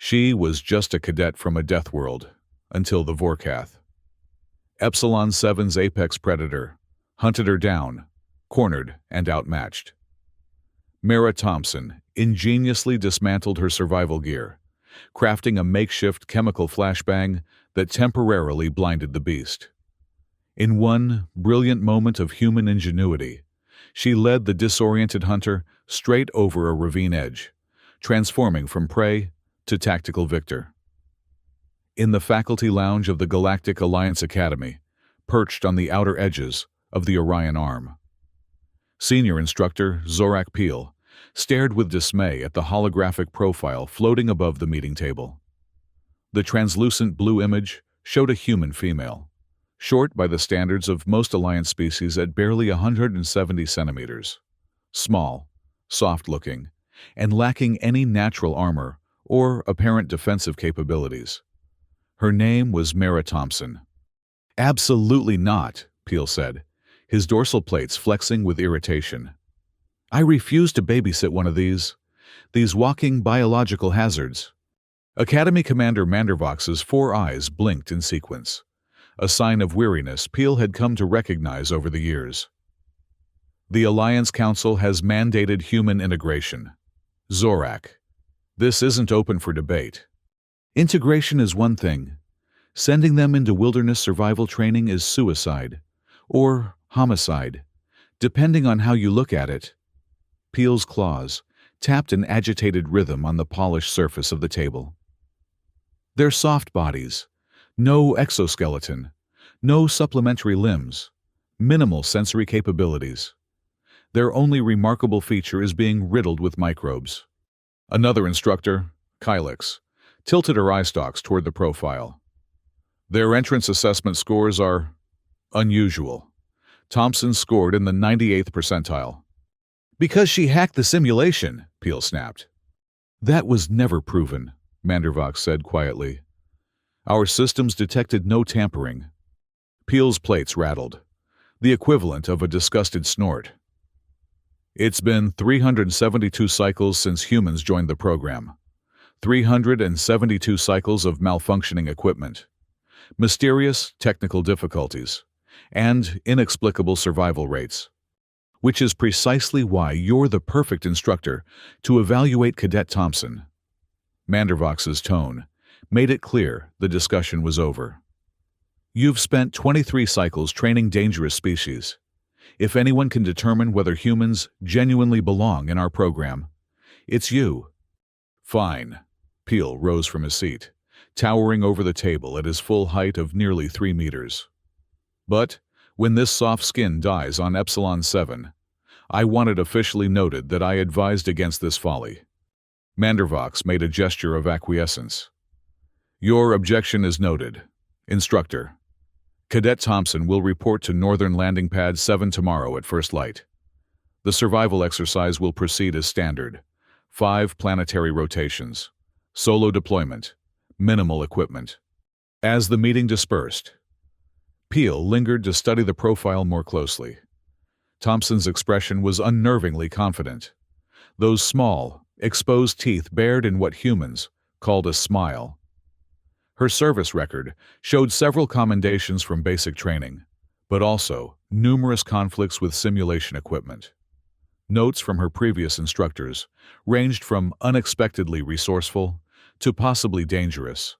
She was just a cadet from a Deathworld, until the Vorkath. Epsilon 7's apex predator hunted her down, cornered, and outmatched. Mara Thompson ingeniously dismantled her survival gear, crafting a makeshift chemical flashbang that temporarily blinded the beast. In one brilliant moment of human ingenuity, she led the disoriented hunter straight over a ravine edge, transforming from prey to tactical victor. In the faculty lounge of the Galactic Alliance Academy, perched on the outer edges of the Orion Arm, Senior Instructor Zorak Peel stared with dismay at the holographic profile floating above the meeting table. The translucent blue image showed a human female, short by the standards of most Alliance species at barely 170 centimeters, small, soft-looking, and lacking any natural armor or apparent defensive capabilities. Her name was Mara Thompson. "Absolutely not," Peel said, his dorsal plates flexing with irritation. "I refuse to babysit one of these walking biological hazards." Academy Commander Mandervox's 4 eyes blinked in sequence, a sign of weariness Peel had come to recognize over the years. "The Alliance Council has mandated human integration. Zorak, this isn't open for debate. Integration is one thing. Sending them into wilderness survival training is suicide, or homicide, depending on how you look at it." Peel's claws tapped an agitated rhythm on the polished surface of the table. "They're soft bodies, no exoskeleton, no supplementary limbs, minimal sensory capabilities. Their only remarkable feature is being riddled with microbes." Another instructor, Kylix, tilted her eye stalks toward the profile. "Their entrance assessment scores are unusual. Thompson scored in the 98th percentile. "Because she hacked the simulation," Peel snapped. "That was never proven," Mandervox said quietly. "Our systems detected no tampering." Peel's plates rattled, the equivalent of a disgusted snort. "It's been 372 cycles since humans joined the program. 372 cycles of malfunctioning equipment, mysterious technical difficulties, and inexplicable survival rates. Which is precisely why you're the perfect instructor to evaluate Cadet Thompson." Mandervox's tone made it clear the discussion was over. "You've spent 23 cycles training dangerous species. If anyone can determine whether humans genuinely belong in our program, it's you." "Fine." Peel rose from his seat, towering over the table at his full height of nearly 3 meters. "But when this soft skin dies on Epsilon 7, I want it officially noted that I advised against this folly." Mandervox made a gesture of acquiescence. "Your objection is noted. Instructor, Cadet Thompson will report to Northern Landing Pad 7 tomorrow at first light. The survival exercise will proceed as standard. 5 planetary rotations. Solo deployment. Minimal equipment." As the meeting dispersed, Peel lingered to study the profile more closely. Thompson's expression was unnervingly confident. Those small, exposed teeth bared in what humans called a smile. Her service record showed several commendations from basic training, but also numerous conflicts with simulation equipment. Notes from her previous instructors ranged from unexpectedly resourceful to possibly dangerous.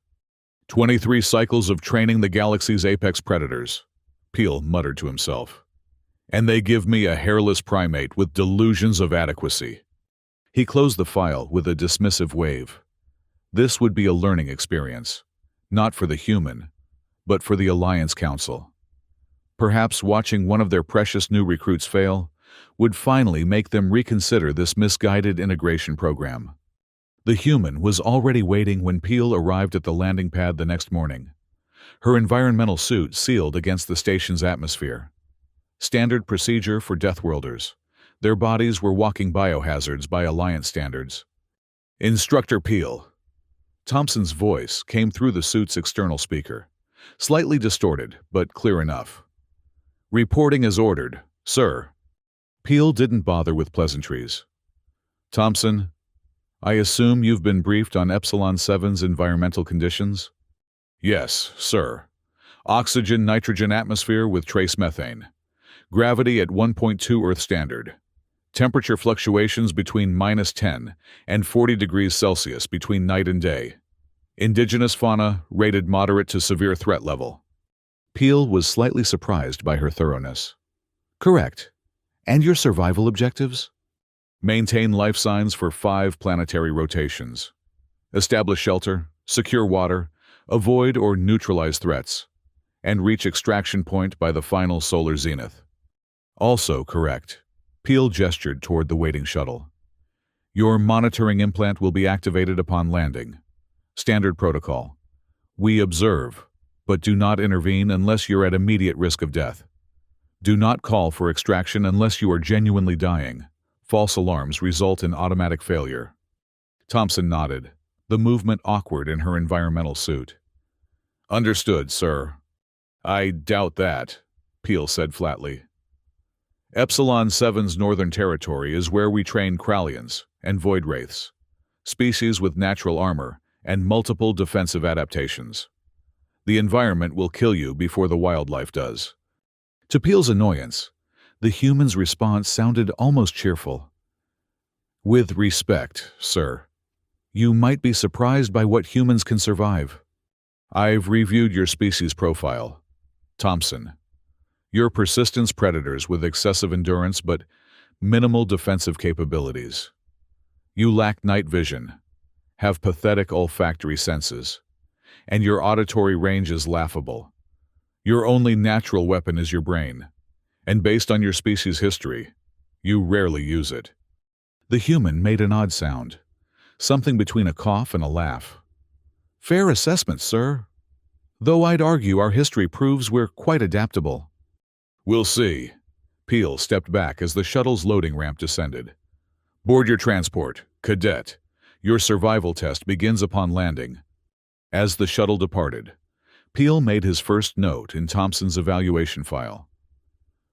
23 cycles of training the galaxy's apex predators," Peel muttered to himself. "And they give me a hairless primate with delusions of adequacy." He closed the file with a dismissive wave. This would be a learning experience, not for the human, but for the Alliance Council. Perhaps watching one of their precious new recruits fail would finally make them reconsider this misguided integration program. The human was already waiting when Peel arrived at the landing pad the next morning, her environmental suit sealed against the station's atmosphere. Standard procedure for Deathworlders. Their bodies were walking biohazards by Alliance standards. "Instructor Peel." Thompson's voice came through the suit's external speaker, slightly distorted, but clear enough. "Reporting as ordered, sir." Peel didn't bother with pleasantries. "Thompson, I assume you've been briefed on Epsilon 7's environmental conditions? Yes, sir. Oxygen, nitrogen atmosphere with trace methane. Gravity at 1.2 Earth standard. Temperature fluctuations between -10 and 40 degrees Celsius between night and day. Indigenous fauna rated moderate to severe threat level. Peel was slightly surprised by her thoroughness. Correct. And your survival objectives? Maintain life signs for 5 planetary rotations. Establish shelter, secure water, avoid or neutralize threats, and reach extraction point by the final solar zenith. Also correct. Peel gestured toward the waiting shuttle. Your monitoring implant will be activated upon landing. Standard protocol. We observe, but do not intervene unless you're at immediate risk of death. Do not call for extraction unless you are genuinely dying. False alarms result in automatic failure. Thompson nodded, the movement awkward in her environmental suit. Understood, sir. I doubt that, Peel said flatly. Epsilon 7's northern territory is where we train Krallians and Void Wraiths, species with natural armor and multiple defensive adaptations. The environment will kill you before the wildlife does. To Peel's annoyance, the human's response sounded almost cheerful. With respect, sir, you might be surprised by what humans can survive. I've reviewed your species profile. Thompson. You're persistence predators with excessive endurance but minimal defensive capabilities. You lack night vision, have pathetic olfactory senses, and your auditory range is laughable. Your only natural weapon is your brain, and based on your species' history, you rarely use it. The human made an odd sound, something between a cough and a laugh. Fair assessment, sir. Though I'd argue our history proves we're quite adaptable. We'll see. Peel stepped back as the shuttle's loading ramp descended. Board your transport, Cadet. Your survival test begins upon landing. As the shuttle departed, Peel made his first note in Thompson's evaluation file.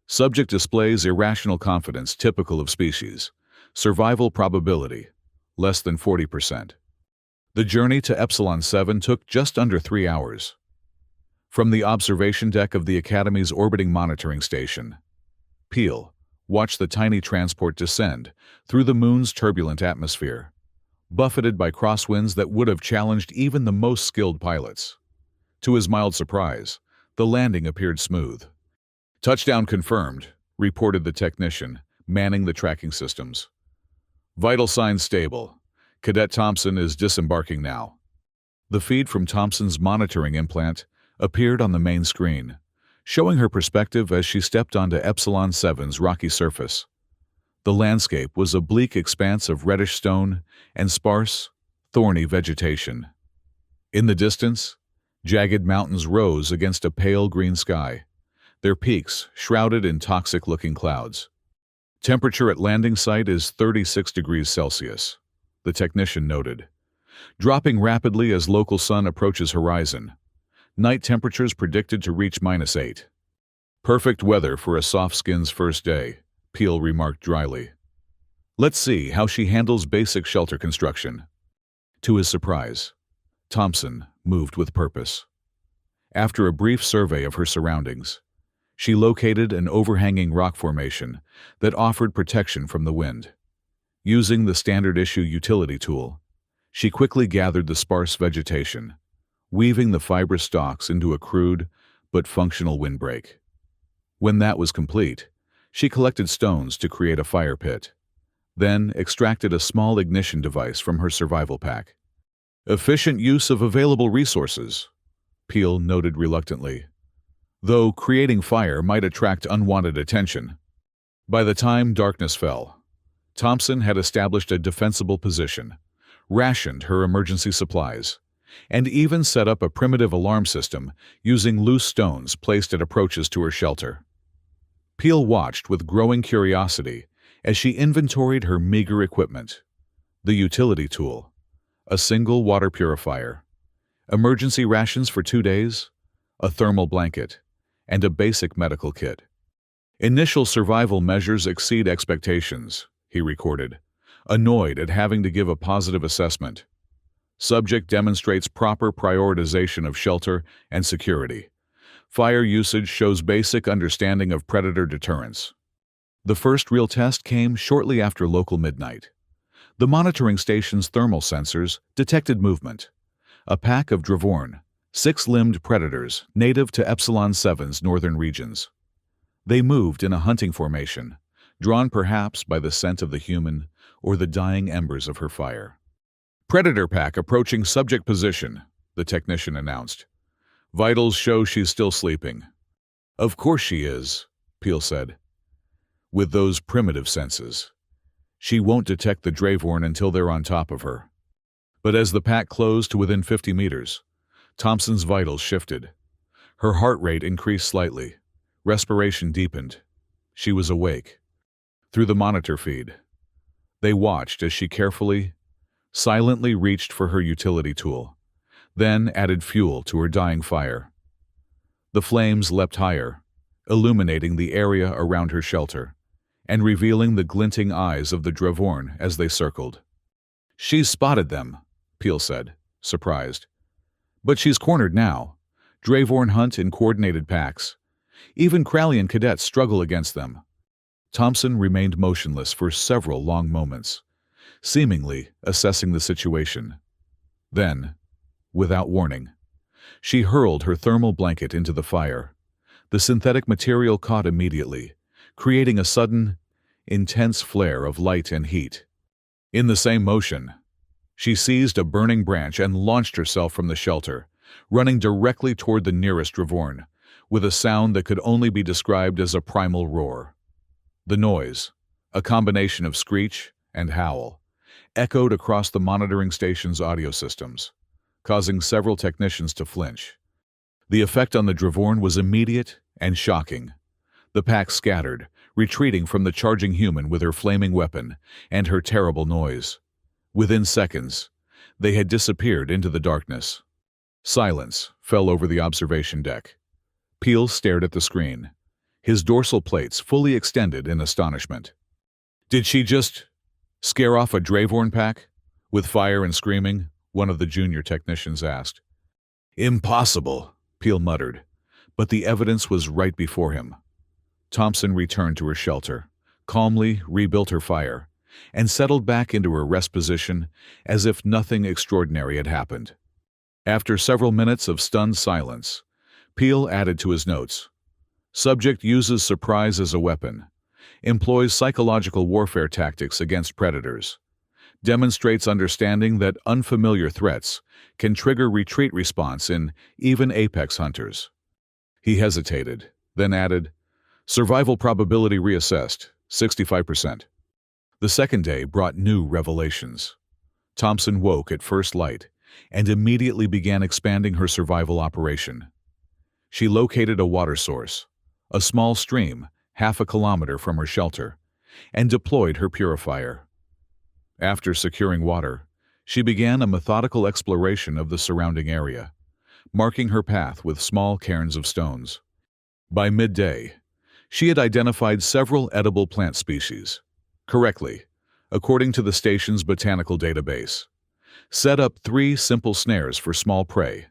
Subject displays irrational confidence typical of species. Survival probability, less than 40%. The journey to Epsilon 7 took just under 3 hours. From the observation deck of the Academy's orbiting monitoring station, Peel watched the tiny transport descend through the moon's turbulent atmosphere, buffeted by crosswinds that would have challenged even the most skilled pilots. To his mild surprise, the landing appeared smooth. Touchdown confirmed, reported the technician, manning the tracking systems. Vital signs stable. Cadet Thompson is disembarking now. The feed from Thompson's monitoring implant appeared on the main screen, showing her perspective as she stepped onto Epsilon 7's rocky surface. The landscape was a bleak expanse of reddish stone and sparse, thorny vegetation. In the distance, jagged mountains rose against a pale green sky, their peaks shrouded in toxic-looking clouds. Temperature at landing site is 36 degrees Celsius, the technician noted, dropping rapidly as local sun approaches horizon. Night temperatures predicted to reach -8. Perfect weather for a soft-skin's first day, Peel remarked dryly. Let's see how she handles basic shelter construction. To his surprise, Thompson moved with purpose. After a brief survey of her surroundings, she located an overhanging rock formation that offered protection from the wind. Using the standard-issue utility tool, she quickly gathered the sparse vegetation, weaving the fibrous stalks into a crude but functional windbreak. When that was complete, she collected stones to create a fire pit, then extracted a small ignition device from her survival pack. Efficient use of available resources, Peel noted reluctantly, though creating fire might attract unwanted attention. By the time darkness fell, Thompson had established a defensible position, rationed her emergency supplies, and even set up a primitive alarm system using loose stones placed at approaches to her shelter. Peel watched with growing curiosity as she inventoried her meager equipment. The utility tool, a single water purifier, emergency rations for 2 days, a thermal blanket, and a basic medical kit. Initial survival measures exceed expectations, he recorded, Annoyed at having to give a positive assessment. Subject demonstrates proper prioritization of shelter and security. Fire usage shows basic understanding of predator deterrence. The first real test came shortly after local midnight. The monitoring station's thermal sensors detected movement. A pack of Dravorn, six-limbed predators native to Epsilon 7's northern regions. They moved in a hunting formation, drawn perhaps by the scent of the human or the dying embers of her fire. Predator pack approaching subject position, the technician announced. Vitals show she's still sleeping. Of course she is, Peel said. With those primitive senses. She won't detect the Dravorn until they're on top of her. But as the pack closed to within 50 meters, Thompson's vitals shifted. Her heart rate increased slightly. Respiration deepened. She was awake. Through the monitor feed, they watched as she carefully, silently reached for her utility tool, then added fuel to her dying fire. The flames leapt higher, illuminating the area around her shelter, and revealing the glinting eyes of the Dravorn as they circled. She's spotted them, Peel said, surprised. But she's cornered now. Dravorn hunt in coordinated packs. Even Krallian cadets struggle against them. Thompson remained motionless for several long moments, seemingly assessing the situation. Then, without warning, she hurled her thermal blanket into the fire. The synthetic material caught immediately, creating a sudden, intense flare of light and heat. In the same motion, she seized a burning branch and launched herself from the shelter, running directly toward the nearest Dravorn, with a sound that could only be described as a primal roar. The noise, a combination of screech and howl, echoed across the monitoring station's audio systems, causing several technicians to flinch. The effect on the Dravorn was immediate and shocking. The pack scattered, retreating from the charging human with her flaming weapon and her terrible noise. Within seconds, they had disappeared into the darkness. Silence fell over the observation deck. Peel stared at the screen, his dorsal plates fully extended in astonishment. Did she just scare off a Dravorn pack? With fire and screaming, one of the junior technicians asked. Impossible, Peel muttered, but the evidence was right before him. Thompson returned to her shelter, calmly rebuilt her fire, and settled back into her rest position as if nothing extraordinary had happened. After several minutes of stunned silence, Peel added to his notes. Subject uses surprise as a weapon, employs psychological warfare tactics against predators, demonstrates understanding that unfamiliar threats can trigger retreat response in even apex hunters. He hesitated, then added, survival probability reassessed, 65%. The second day brought new revelations. Thompson woke at first light and immediately began expanding her survival operation. She located a water source, a small stream half a kilometer from her shelter, and deployed her purifier. After securing water, she began a methodical exploration of the surrounding area, marking her path with small cairns of stones. By midday, she had identified several edible plant species, correctly, according to the station's botanical database, set up 3 simple snares for small prey,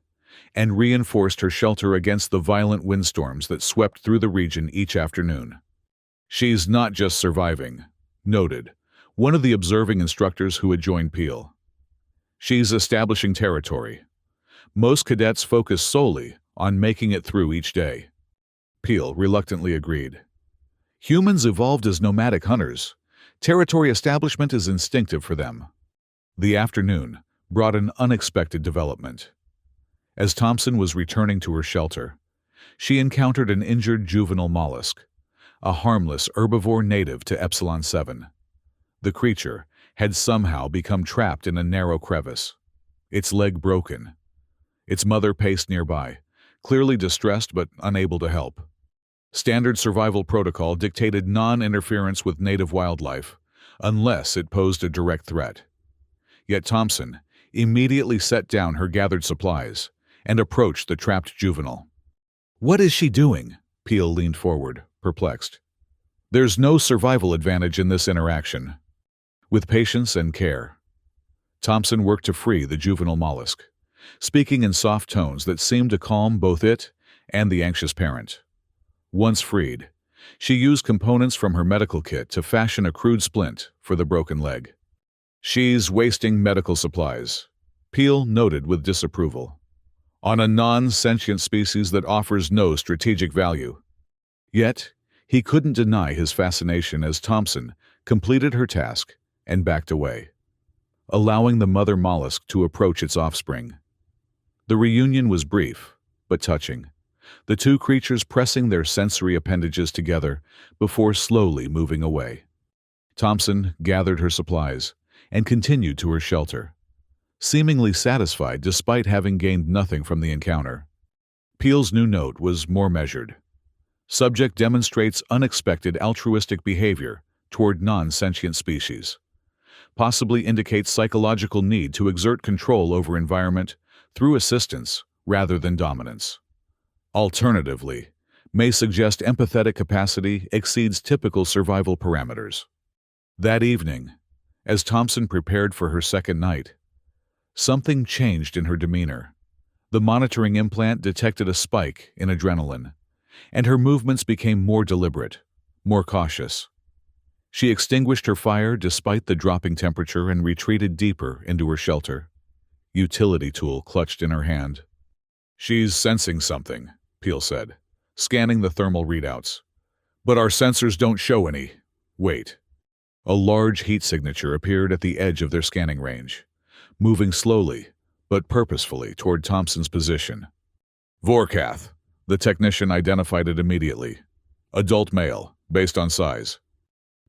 and reinforced her shelter against the violent windstorms that swept through the region each afternoon. She's not just surviving, noted one of the observing instructors who had joined Peel. She's establishing territory. Most cadets focus solely on making it through each day. Peel reluctantly agreed. Humans evolved as nomadic hunters. Territory establishment is instinctive for them. The afternoon brought an unexpected development. As Thompson was returning to her shelter, she encountered an injured juvenile mollusk, a harmless herbivore native to Epsilon 7. The creature had somehow become trapped in a narrow crevice, its leg broken. Its mother paced nearby, clearly distressed but unable to help. Standard survival protocol dictated non-interference with native wildlife, unless it posed a direct threat. Yet Thompson immediately set down her gathered supplies and approached the trapped juvenile. What is she doing? Peel leaned forward, perplexed. There's no survival advantage in this interaction. With patience and care, Thompson worked to free the juvenile mollusk, speaking in soft tones that seemed to calm both it and the anxious parent. Once freed, she used components from her medical kit to fashion a crude splint for the broken leg. "She's wasting medical supplies," Peel noted with disapproval, "on a non-sentient species that offers no strategic value." Yet, he couldn't deny his fascination as Thompson completed her task and backed away, allowing the mother mollusk to approach its offspring. The reunion was brief, but touching, the two creatures pressing their sensory appendages together before slowly moving away. Thompson gathered her supplies and continued to her shelter, seemingly satisfied despite having gained nothing from the encounter. Peel's new note was more measured. Subject demonstrates unexpected altruistic behavior toward non-sentient species. Possibly indicates psychological need to exert control over environment through assistance rather than dominance. Alternatively, may suggest empathetic capacity exceeds typical survival parameters. That evening, as Thompson prepared for her second night, something changed in her demeanor. The monitoring implant detected a spike in adrenaline, and her movements became more deliberate, more cautious. She extinguished her fire despite the dropping temperature and retreated deeper into her shelter, utility tool clutched in her hand. "She's sensing something," Peel said, scanning the thermal readouts. "But our sensors don't show any. Wait." A large heat signature appeared at the edge of their scanning range, moving slowly but purposefully toward Thompson's position. "Vorkath," the technician identified it immediately. "Adult male, based on size."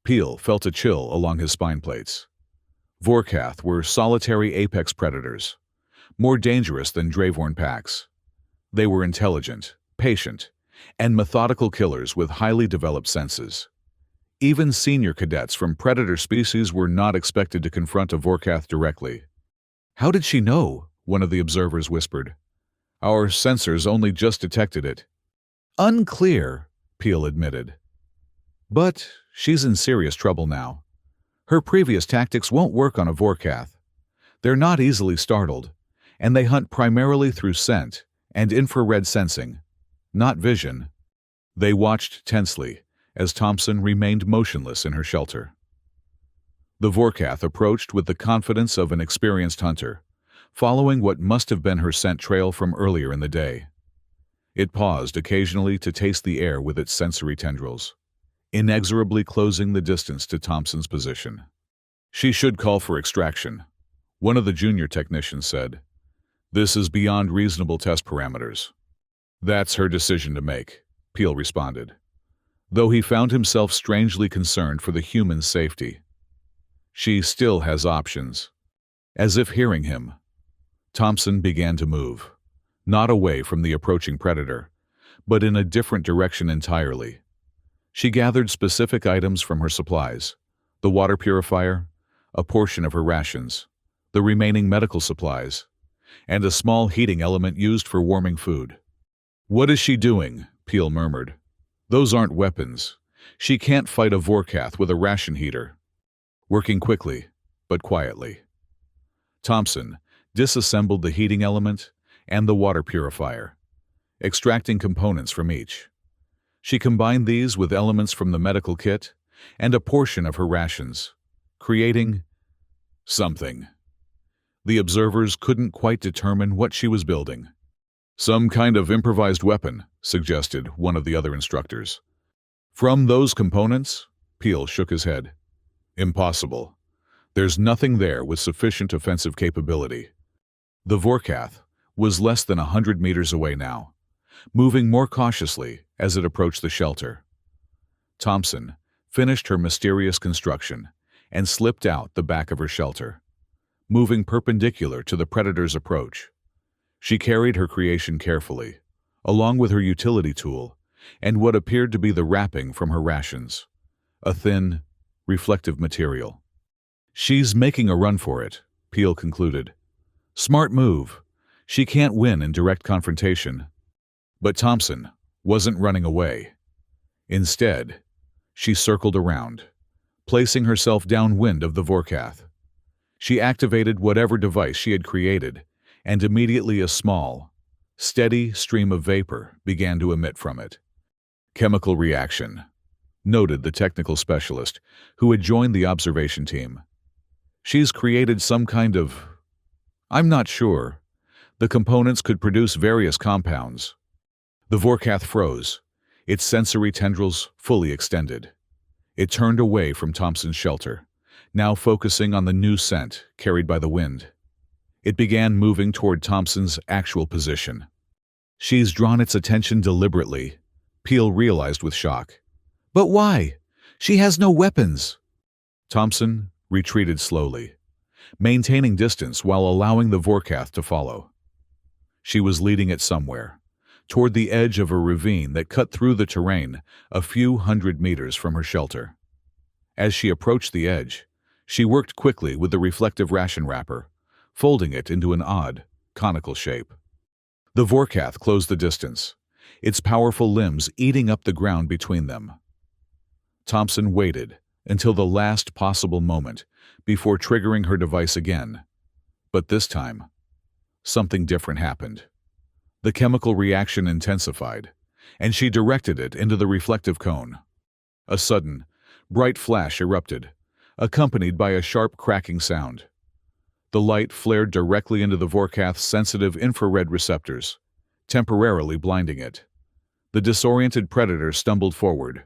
Peel felt a chill along his spine plates. Vorkath were solitary apex predators, more dangerous than Dravorn packs. They were intelligent, patient, and methodical killers with highly developed senses. Even senior cadets from predator species were not expected to confront a Vorkath directly. "How did she know?" one of the observers whispered. "Our sensors only just detected it." "Unclear," Peel admitted. "But she's in serious trouble now. Her previous tactics won't work on a Vorkath. They're not easily startled, and they hunt primarily through scent and infrared sensing, not vision." They watched tensely as Thompson remained motionless in her shelter. The Vorkath approached with the confidence of an experienced hunter, following what must have been her scent trail from earlier in the day. It paused occasionally to taste the air with its sensory tendrils, inexorably closing the distance to Thompson's position. "She should call for extraction," one of the junior technicians said. "This is beyond reasonable test parameters." "That's her decision to make," Peel responded, though he found himself strangely concerned for the human's safety. "She still has options." As if hearing him, Thompson began to move, not away from the approaching predator, but in a different direction entirely. She gathered specific items from her supplies: the water purifier, a portion of her rations, the remaining medical supplies, and a small heating element used for warming food. "What is she doing?" Peel murmured. "Those aren't weapons. She can't fight a Vorkath with a ration heater." Working quickly, but quietly, Thompson disassembled the heating element and the water purifier, extracting components from each. She combined these with elements from the medical kit and a portion of her rations, creating something. The observers couldn't quite determine what she was building. "Some kind of improvised weapon," suggested one of the other instructors. "From those components?" Peel shook his head. "Impossible. There's nothing there with sufficient offensive capability." The Vorkath was less than 100 meters away now, moving more cautiously as it approached the shelter. Thompson finished her mysterious construction and slipped out the back of her shelter, moving perpendicular to the predator's approach. She carried her creation carefully, along with her utility tool and what appeared to be the wrapping from her rations, a thin, reflective material. "She's making a run for it," Peel concluded. "Smart move. She can't win in direct confrontation." But Thompson wasn't running away. Instead, she circled around, placing herself downwind of the Vorkath. She activated whatever device she had created, and immediately a small, steady stream of vapor began to emit from it. Chemical reaction, noted the technical specialist who had joined the observation team. She's created some kind of... I'm not sure. The components could produce various compounds. The Vorkath froze, its sensory tendrils fully extended. It turned away from Thompson's shelter, now focusing on the new scent carried by the wind. It began moving toward Thompson's actual position. She's drawn its attention deliberately, Peel realized with shock. But why? She has no weapons. Thompson retreated slowly, maintaining distance while allowing the Vorkath to follow. She was leading it somewhere, toward the edge of a ravine that cut through the terrain a few hundred meters from her shelter. As she approached the edge, she worked quickly with the reflective ration wrapper, folding it into an odd, conical shape. The Vorkath closed the distance, its powerful limbs eating up the ground between them. Thompson waited until the last possible moment before triggering her device again. But this time, something different happened. The chemical reaction intensified, and she directed it into the reflective cone. A sudden, bright flash erupted, accompanied by a sharp cracking sound. The light flared directly into the Vorkath's sensitive infrared receptors, temporarily blinding it. The disoriented predator stumbled forward,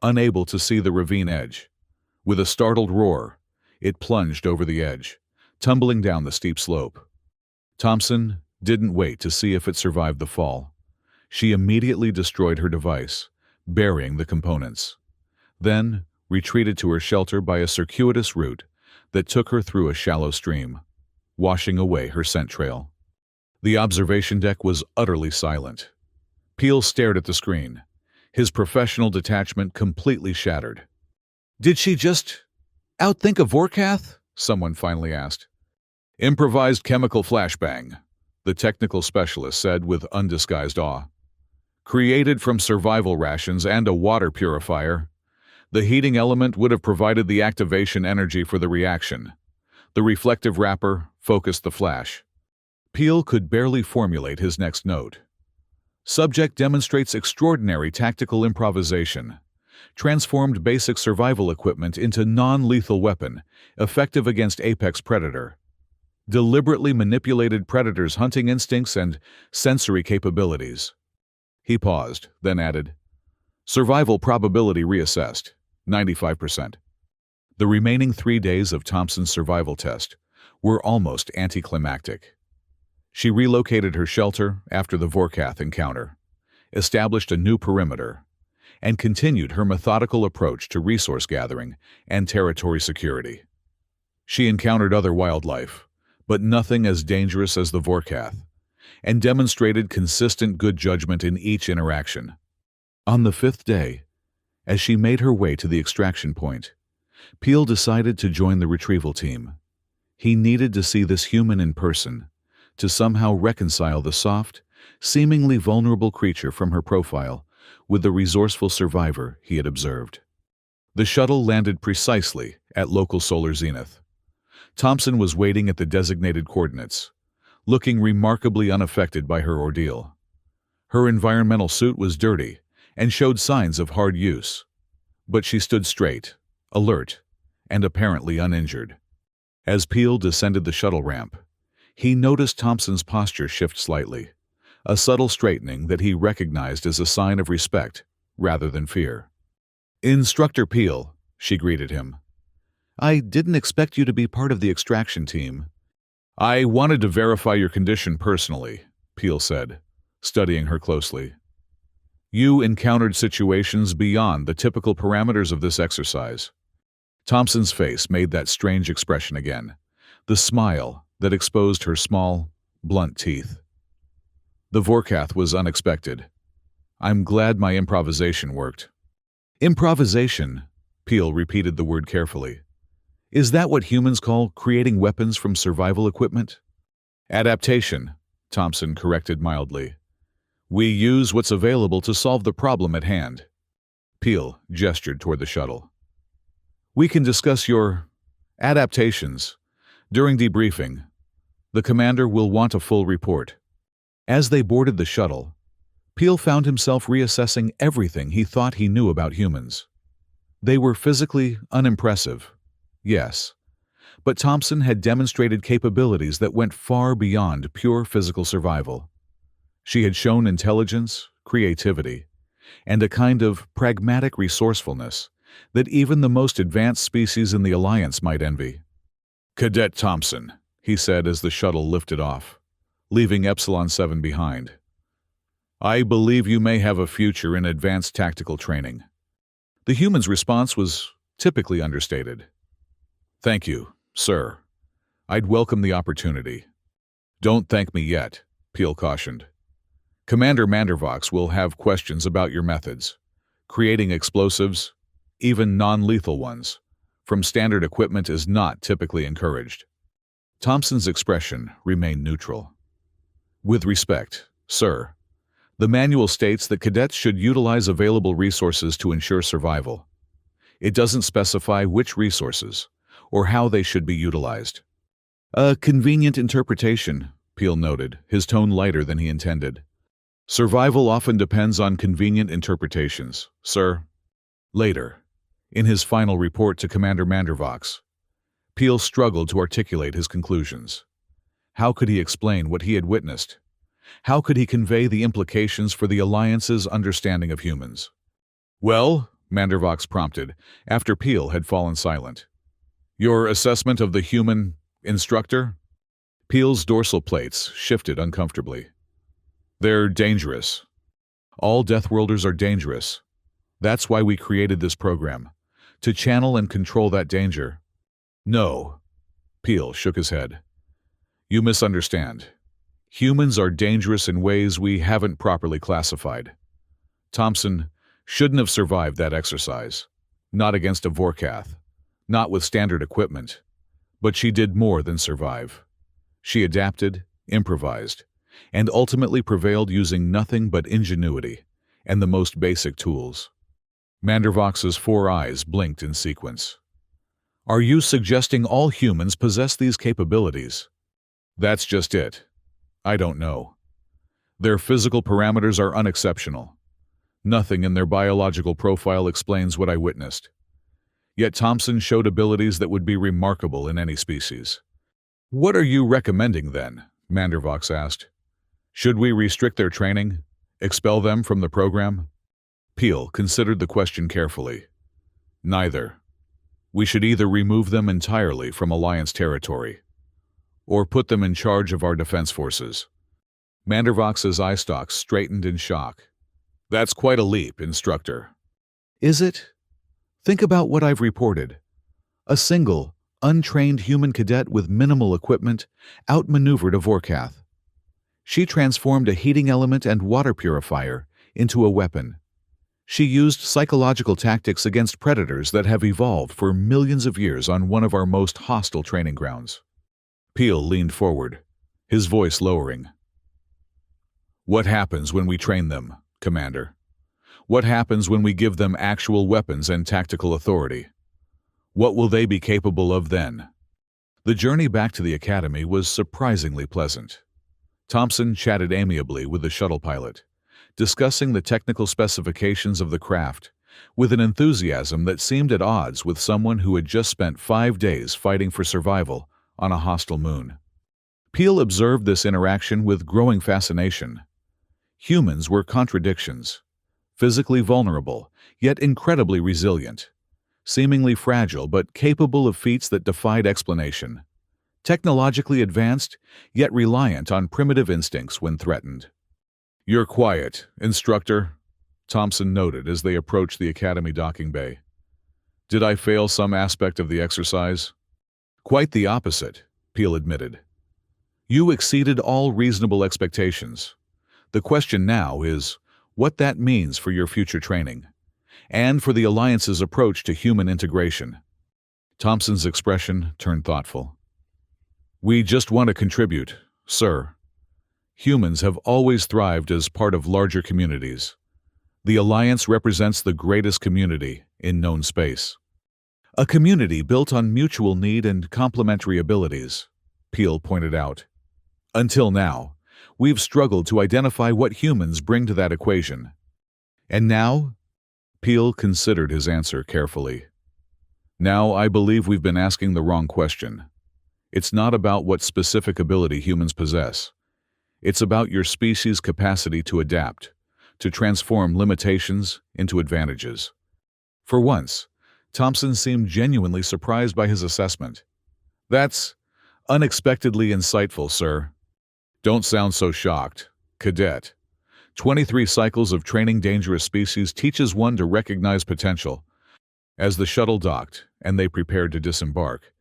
unable to see the ravine edge. With a startled roar, it plunged over the edge, tumbling down the steep slope. Thompson didn't wait to see if it survived the fall. She immediately destroyed her device, burying the components. Then retreated to her shelter by a circuitous route that took her through a shallow stream, washing away her scent trail. The observation deck was utterly silent. Peel stared at the screen, his professional detachment completely shattered. "Did she just outthink a Vorkath?" someone finally asked. "Improvised chemical flashbang," the technical specialist said with undisguised awe. "Created from survival rations and a water purifier. The heating element would have provided the activation energy for the reaction. The reflective wrapper focused the flash." Peel could barely formulate his next note. Subject demonstrates extraordinary tactical improvisation. Transformed basic survival equipment into non-lethal weapon, effective against apex predator. Deliberately manipulated predator's hunting instincts and sensory capabilities. He paused, then added, "Survival probability reassessed, 95%. The remaining 3 days of Thompson's survival test were almost anticlimactic. She relocated her shelter after the Vorkath encounter, established a new perimeter, and continued her methodical approach to resource gathering and territory security. She encountered other wildlife, but nothing as dangerous as the Vorkath, and demonstrated consistent good judgment in each interaction. On the 5th day, as she made her way to the extraction point, Peel decided to join the retrieval team. He needed to see this human in person, to somehow reconcile the soft, seemingly vulnerable creature from her profile with the resourceful survivor he had observed. The shuttle landed precisely at local solar zenith. Thompson was waiting at the designated coordinates, looking remarkably unaffected by her ordeal. Her environmental suit was dirty and showed signs of hard use, but she stood straight, alert, and apparently uninjured. As Peel descended the shuttle ramp, he noticed Thompson's posture shift slightly, a subtle straightening that he recognized as a sign of respect rather than fear. "Instructor Peel," she greeted him. "I didn't expect you to be part of the extraction team." "I wanted to verify your condition personally," Peel said, studying her closely. "You encountered situations beyond the typical parameters of this exercise." Thompson's face made that strange expression again, the smile that exposed her small, blunt teeth. "The Vorkath was unexpected. I'm glad my improvisation worked." "Improvisation," Peel repeated the word carefully. "Is that what humans call creating weapons from survival equipment?" "Adaptation," Thompson corrected mildly. "We use what's available to solve the problem at hand." Peel gestured toward the shuttle. We can discuss your adaptations. During debriefing, the commander will want a full report. As they boarded the shuttle, Peel found himself reassessing everything he thought he knew about humans. They were physically unimpressive, yes, but Thompson had demonstrated capabilities that went far beyond pure physical survival. She had shown intelligence, creativity, and a kind of pragmatic resourcefulness that even the most advanced species in the Alliance might envy. "Cadet Thompson," he said as the shuttle lifted off, leaving Epsilon 7 behind. "I believe you may have a future in advanced tactical training." The human's response was typically understated. "Thank you, sir. I'd welcome the opportunity." "Don't thank me yet," Peel cautioned. "Commander Mandervox will have questions about your methods, creating explosives, even non-lethal ones, from standard equipment is not typically encouraged." Thompson's expression remained neutral. "With respect, sir, the manual states that cadets should utilize available resources to ensure survival. It doesn't specify which resources or how they should be utilized." "A convenient interpretation," Peel noted, his tone lighter than he intended. "Survival often depends on convenient interpretations, sir." Later, in his final report to Commander Mandervox, Peel struggled to articulate his conclusions. How could he explain what he had witnessed? How could he convey the implications for the Alliance's understanding of humans? "Well," Mandervox prompted, after Peel had fallen silent, "your assessment of the human instructor?" Peel's dorsal plates shifted uncomfortably. "They're dangerous. All Deathworlders are dangerous. That's why we created this program, to channel and control that danger." "No," Peel shook his head. "You misunderstand. Humans are dangerous in ways we haven't properly classified. Thompson shouldn't have survived that exercise. Not against a Vorkath, not with standard equipment. But she did more than survive. She adapted, improvised, and ultimately prevailed using nothing but ingenuity and the most basic tools." Mandervox's 4 eyes blinked in sequence. "Are you suggesting all humans possess these capabilities?" "That's just it. I don't know. Their physical parameters are unexceptional. Nothing in their biological profile explains what I witnessed. Yet Thompson showed abilities that would be remarkable in any species." "What are you recommending, then?" Mandervox asked. "Should we restrict their training? Expel them from the program?" Peel considered the question carefully. "Neither. We should either remove them entirely from Alliance territory, or put them in charge of our defense forces." Mandervox's eye stalks straightened in shock. "That's quite a leap, instructor." "Is it? Think about what I've reported. A single, untrained human cadet with minimal equipment outmaneuvered a Vorkath. She transformed a heating element and water purifier into a weapon. She used psychological tactics against predators that have evolved for millions of years on one of our most hostile training grounds." Peel leaned forward, his voice lowering. "What happens when we train them, Commander? What happens when we give them actual weapons and tactical authority? What will they be capable of then?" The journey back to the Academy was surprisingly pleasant. Thompson chatted amiably with the shuttle pilot, discussing the technical specifications of the craft with an enthusiasm that seemed at odds with someone who had just spent 5 days fighting for survival on a hostile moon. Peel observed this interaction with growing fascination. Humans were contradictions, physically vulnerable, yet incredibly resilient, seemingly fragile but capable of feats that defied explanation, technologically advanced, yet reliant on primitive instincts when threatened. "You're quiet, instructor," Thompson noted as they approached the Academy docking bay. "Did I fail some aspect of the exercise?" "Quite the opposite," Peel admitted. "You exceeded all reasonable expectations. The question now is what that means for your future training, and for the Alliance's approach to human integration." Thompson's expression turned thoughtful. "We just want to contribute, sir. Humans have always thrived as part of larger communities. The Alliance represents the greatest community in known space." A community built on mutual need and complementary abilities, Peel pointed out. Until now, we've struggled to identify what humans bring to that equation. And now? Peel considered his answer carefully. Now I believe we've been asking the wrong question. It's not about what specific ability humans possess. It's about your species' capacity to adapt, to transform limitations into advantages. For once, Thompson seemed genuinely surprised by his assessment. That's unexpectedly insightful, sir. Don't sound so shocked. Cadet. 23 cycles of training dangerous species teaches one to recognize potential. As the shuttle docked and they prepared to disembark,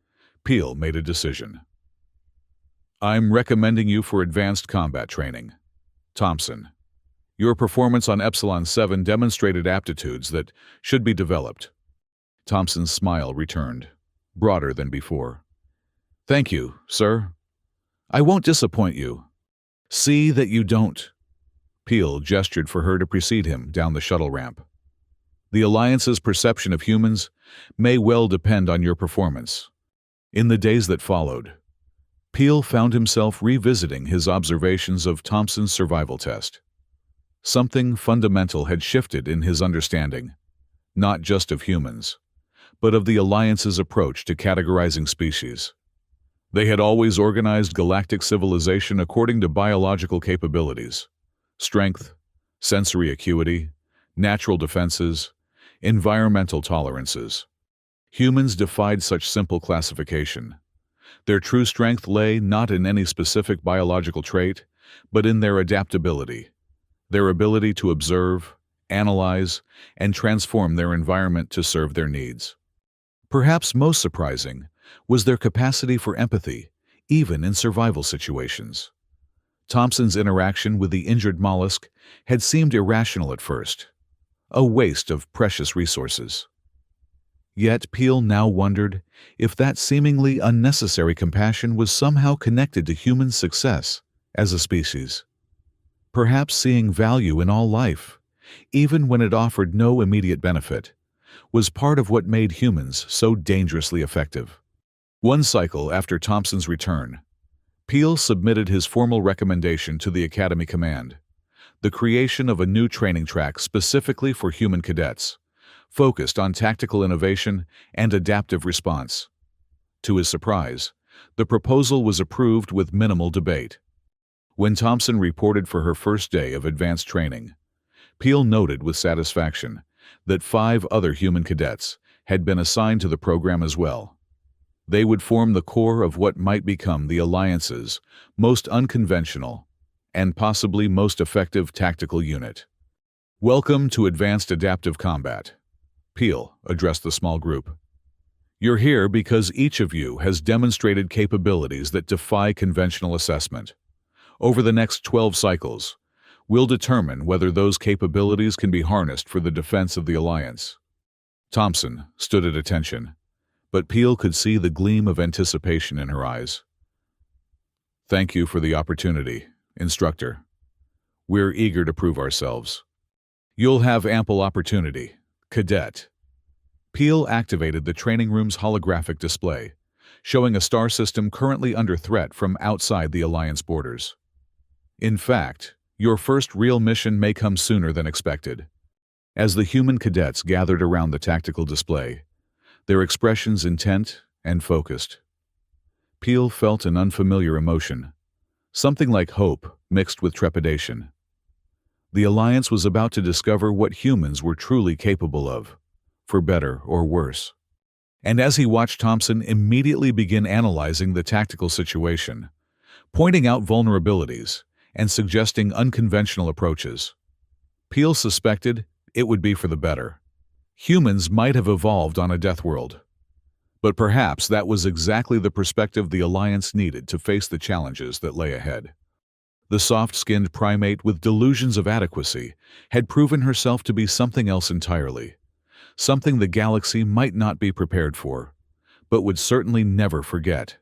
Peel made a decision. I'm recommending you for advanced combat training. Thompson. Your performance on Epsilon 7 demonstrated aptitudes that should be developed. Thompson's smile returned, broader than before. Thank you, sir. I won't disappoint you. See that you don't. Peel gestured for her to precede him down the shuttle ramp. The Alliance's perception of humans may well depend on your performance. In the days that followed, Peel found himself revisiting his observations of Thompson's survival test. Something fundamental had shifted in his understanding, not just of humans, but of the Alliance's approach to categorizing species. They had always organized galactic civilization according to biological capabilities, strength, sensory acuity, natural defenses, environmental tolerances. Humans defied such simple classification. Their true strength lay not in any specific biological trait, but in their adaptability, their ability to observe, analyze, and transform their environment to serve their needs. Perhaps most surprising was their capacity for empathy, even in survival situations. Thompson's interaction with the injured mollusk had seemed irrational at first, a waste of precious resources. Yet Peel now wondered if that seemingly unnecessary compassion was somehow connected to human success as a species. Perhaps seeing value in all life, even when it offered no immediate benefit, was part of what made humans so dangerously effective. One cycle after Thompson's return, Peel submitted his formal recommendation to the Academy Command, the creation of a new training track specifically for human cadets, focused on tactical innovation and adaptive response. To his surprise, the proposal was approved with minimal debate. When Thompson reported for her first day of advanced training, Peel noted with satisfaction that 5 other human cadets had been assigned to the program as well. They would form the core of what might become the Alliance's most unconventional and possibly most effective tactical unit. Welcome to Advanced Adaptive Combat, Peel addressed the small group. You're here because each of you has demonstrated capabilities that defy conventional assessment. Over the next 12 cycles, we'll determine whether those capabilities can be harnessed for the defense of the Alliance. Thompson stood at attention, but Peel could see the gleam of anticipation in her eyes. Thank you for the opportunity, Instructor. We're eager to prove ourselves. You'll have ample opportunity, Cadet. Peel activated the training room's holographic display, showing a star system currently under threat from outside the Alliance borders. In fact, your first real mission may come sooner than expected. As the human cadets gathered around the tactical display, their expressions intent and focused, Peel felt an unfamiliar emotion, something like hope mixed with trepidation. The Alliance was about to discover what humans were truly capable of, for better or worse. And as he watched Thompson immediately begin analyzing the tactical situation, pointing out vulnerabilities and suggesting unconventional approaches, Peel suspected it would be for the better. Humans might have evolved on a Deathworld, but perhaps that was exactly the perspective the Alliance needed to face the challenges that lay ahead. The soft-skinned primate with delusions of adequacy had proven herself to be something else entirely, something the galaxy might not be prepared for, but would certainly never forget.